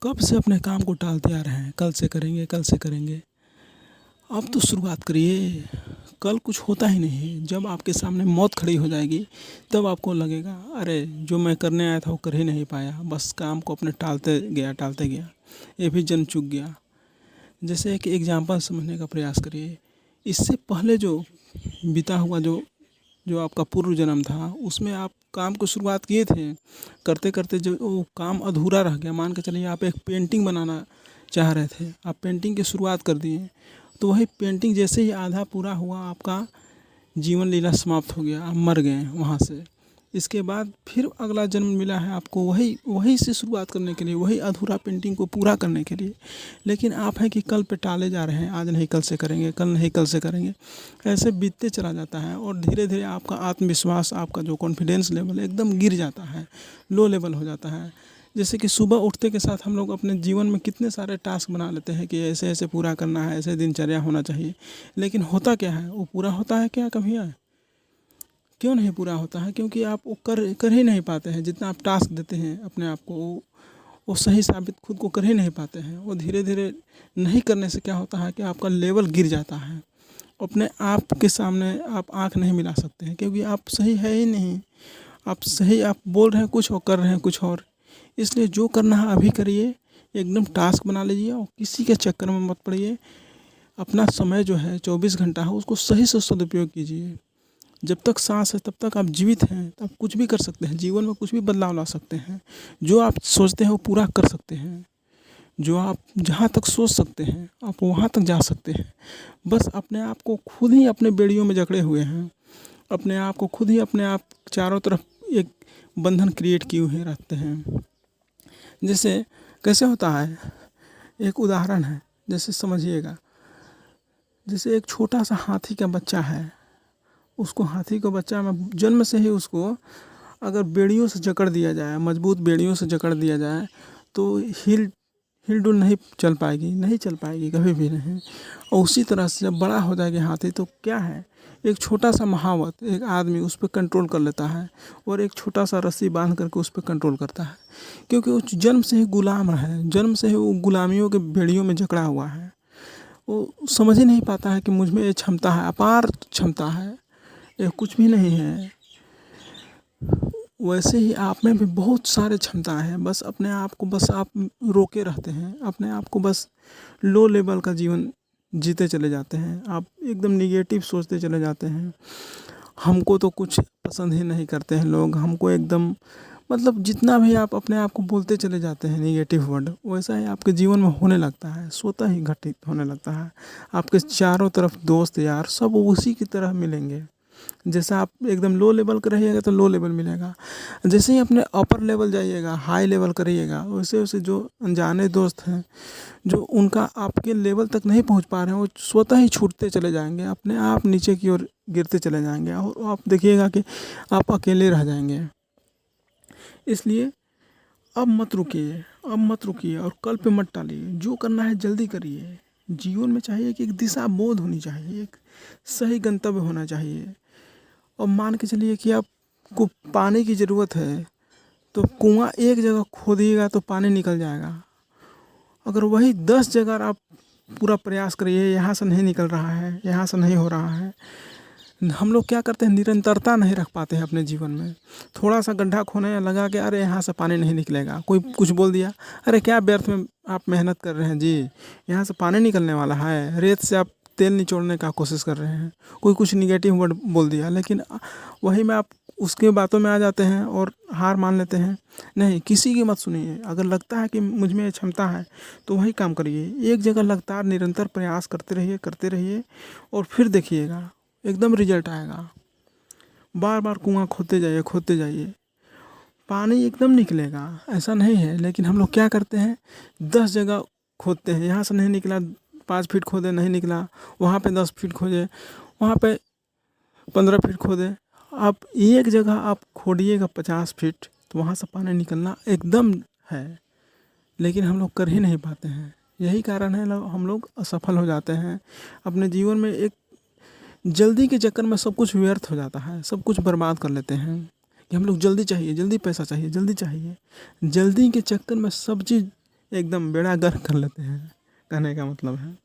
कब से अपने काम को टालते आ रहे हैं, कल से करेंगे, कल से करेंगे। अब तो शुरुआत करिए। कल कुछ होता ही नहीं है। जब आपके सामने मौत खड़ी हो जाएगी तब आपको लगेगा अरे जो मैं करने आया था वो कर ही नहीं पाया, बस काम को अपने टालते गया, ये भी जन्म चूक गया। जैसे एक एग्जाम्पल समझने का प्रयास करिए। इससे पहले जो बीता हुआ जो जो आपका पूर्व जन्म था उसमें आप काम को शुरुआत किए थे, करते करते जो वो काम अधूरा रह गया। मान के चलिए आप एक पेंटिंग बनाना चाह रहे थे, आप पेंटिंग की शुरुआत कर दिए, तो वही पेंटिंग जैसे ही आधा पूरा हुआ आपका जीवन लीला समाप्त हो गया, आप मर गए वहाँ से। इसके बाद फिर अगला जन्म मिला है आपको वही वही से शुरुआत करने के लिए, वही अधूरा पेंटिंग को पूरा करने के लिए। लेकिन आप हैं कि कल पे टाले जा रहे हैं, आज नहीं कल से करेंगे, कल नहीं कल से करेंगे, ऐसे बीतते चला जाता है। और धीरे धीरे आपका आत्मविश्वास, आपका जो कॉन्फिडेंस लेवल है एकदम गिर जाता है, लो लेवल हो जाता है। जैसे कि सुबह उठते के साथ हम लोग अपने जीवन में कितने सारे टास्क बना लेते हैं कि ऐसे ऐसे पूरा करना है, ऐसे दिनचर्या होना चाहिए। लेकिन होता क्या है, वो पूरा होता है क्या कभी है? क्यों नहीं पूरा होता है? क्योंकि आप वो कर ही नहीं पाते हैं। जितना आप टास्क देते हैं अपने आप को, वो सही साबित खुद को कर ही नहीं पाते हैं। वो धीरे धीरे नहीं करने से क्या होता है कि आपका लेवल गिर जाता है। अपने आप के सामने आप आँख नहीं मिला सकते हैं, क्योंकि आप सही है ही नहीं। आप बोल रहे हैं कुछ और कर रहे हैं कुछ और। इसलिए जो करना है अभी करिए, एकदम टास्क बना लीजिए और किसी के चक्कर में मत पड़िए। अपना समय जो है 24 घंटा है उसको सही से सदुपयोग कीजिए। जब तक सांस है तब तक आप जीवित हैं, तब कुछ भी कर सकते हैं, जीवन में कुछ भी बदलाव ला सकते हैं। जो आप सोचते हैं वो पूरा कर सकते हैं। जो आप जहाँ तक सोच सकते हैं आप वहाँ तक जा सकते हैं। बस अपने आप को खुद ही अपने बेड़ियों में जकड़े हुए हैं। अपने आप को खुद ही अपने आप चारों तरफ एक बंधन क्रिएट किए हुए रहते हैं। जैसे कैसे होता है, एक उदाहरण है, जैसे समझिएगा। जैसे एक छोटा सा हाथी का बच्चा है, उसको हाथी को बच्चा में जन्म से ही उसको अगर बेड़ियों से जकड़ दिया जाए, मजबूत बेड़ियों से जकड़ दिया जाए, तो हिल डुल नहीं चल पाएगी, नहीं चल पाएगी, कभी भी नहीं। और उसी तरह से जब बड़ा हो जाएगी हाथी तो क्या है, एक छोटा सा महावत एक आदमी उस पर कंट्रोल कर लेता है और एक छोटा सा रस्सी बांध करके उस पर कंट्रोल करता है। क्योंकि वो जन्म से ही गुलाम है, जन्म से ही वो गुलामियों के बेड़ियों में जकड़ा हुआ है। वो समझ ही नहीं पाता है कि मुझ में ये क्षमता है, अपार क्षमता है, ये कुछ भी नहीं है। वैसे ही आप में भी बहुत सारे क्षमता है, बस अपने आप को बस आप रोके रहते हैं, अपने आप को बस लो लेवल का जीवन जीते चले जाते हैं। आप एकदम निगेटिव सोचते चले जाते हैं। हमको तो कुछ पसंद ही नहीं करते हैं लोग, हमको एकदम मतलब जितना भी आप अपने आप को बोलते चले जाते हैं निगेटिव वर्ड, वैसा ही आपके जीवन में होने लगता है, स्वतः ही घटित होने लगता है। आपके चारों तरफ दोस्त यार सब उसी की तरह मिलेंगे। जैसा आप एकदम लो लेवल का रहिएगा तो लो लेवल मिलेगा, जैसे ही अपने अपर लेवल जाइएगा, हाई लेवल करिएगा, वैसे वैसे जो अनजाने दोस्त हैं, जो उनका आपके लेवल तक नहीं पहुंच पा रहे हैं, वो स्वतः ही छूटते चले जाएंगे, अपने आप नीचे की ओर गिरते चले जाएंगे और आप देखिएगा कि आप अकेले रह जाएंगे। इसलिए अब मत रुकिए, अब मत रुकिए और कल पे मत टालिए। जो करना है जल्दी करिए। जीवन में चाहिए कि एक दिशा बोध होनी चाहिए, एक सही गंतव्य होना चाहिए। और मान के चलिए कि आपको पानी की ज़रूरत है तो कुआं एक जगह खोदिएगा तो पानी निकल जाएगा। अगर वही 10 जगह आप पूरा प्रयास करिए, यहाँ से नहीं निकल रहा है, यहाँ से नहीं हो रहा है। हम लोग क्या करते हैं, निरंतरता नहीं रख पाते हैं अपने जीवन में। थोड़ा सा गड्ढा खोने लगा के अरे यहाँ से पानी नहीं निकलेगा, कोई कुछ बोल दिया, अरे क्या व्यर्थ में आप मेहनत कर रहे हैं जी, यहाँ से पानी निकलने वाला है, रेत से आप तेल निचोड़ने का कोशिश कर रहे हैं। कोई कुछ निगेटिव वर्ड बोल दिया, लेकिन वही में आप उसके बातों में आ जाते हैं और हार मान लेते हैं। नहीं, किसी की मत सुनिए। अगर लगता है कि मुझ में ये क्षमता है तो वही काम करिए। एक जगह लगातार निरंतर प्रयास करते रहिए और फिर देखिएगा एकदम रिजल्ट आएगा। बार बार कुआं खोदते जाइए, पानी एकदम निकलेगा, ऐसा नहीं है। लेकिन हम लोग क्या करते हैं, 10 जगह खोदते हैं, यहाँ से नहीं निकला 5 फीट खोदे नहीं निकला, वहाँ पे 10 फीट खोदे, वहाँ पे 15 फीट खोदे। आप एक जगह आप खोदिएगा 50 फीट तो वहाँ से पानी निकलना एकदम है, लेकिन हम लोग कर ही नहीं पाते हैं। यही कारण है हम लोग असफल हो जाते हैं अपने जीवन में। एक जल्दी के चक्कर में सब कुछ व्यर्थ हो जाता है, सब कुछ बर्बाद कर लेते हैं कि हम लोग जल्दी चाहिए, जल्दी पैसा चाहिए, जल्दी चाहिए। जल्दी के चक्कर में सब चीज़ एकदम बेड़ा गर्क कर लेते हैं, कहने का मतलब है।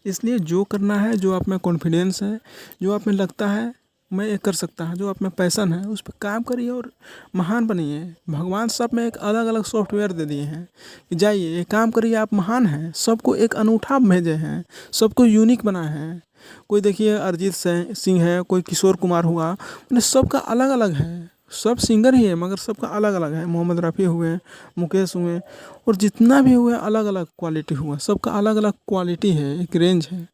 इसलिए जो करना है, जो आप में कॉन्फिडेंस है, जो आप में लगता है मैं ये कर सकता हूँ, जो आप में पैसन है, उस पर काम करिए और महान बनिए। भगवान सब में एक अलग अलग सॉफ्टवेयर दे दिए हैं कि जाइए ये काम करिए, आप महान हैं। सबको एक अनूठा भेजे हैं, सबको यूनिक बनाए हैं। कोई देखिए अरिजीत सिंह है, कोई किशोर कुमार हुआ, उन्हें सबका अलग अलग है। सब सिंगर ही है मगर सबका अलग अलग है। मोहम्मद रफ़ी हुए, मुकेश हुए, और जितना भी हुए अलग अलग क्वालिटी हुआ। सबका अलग अलग क्वालिटी है, एक रेंज है।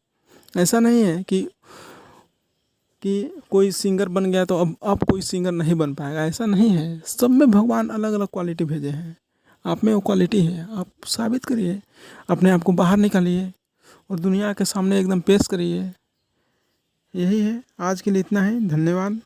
ऐसा नहीं है कि कोई सिंगर बन गया तो अब कोई सिंगर नहीं बन पाएगा, ऐसा नहीं है। सब में भगवान अलग अलग क्वालिटी भेजे हैं। आप में वो क्वालिटी है, आप साबित करिए, अपने आप को बाहर निकालिए और दुनिया के सामने एकदम पेश करिए। यही है, आज के लिए इतना ही। धन्यवाद।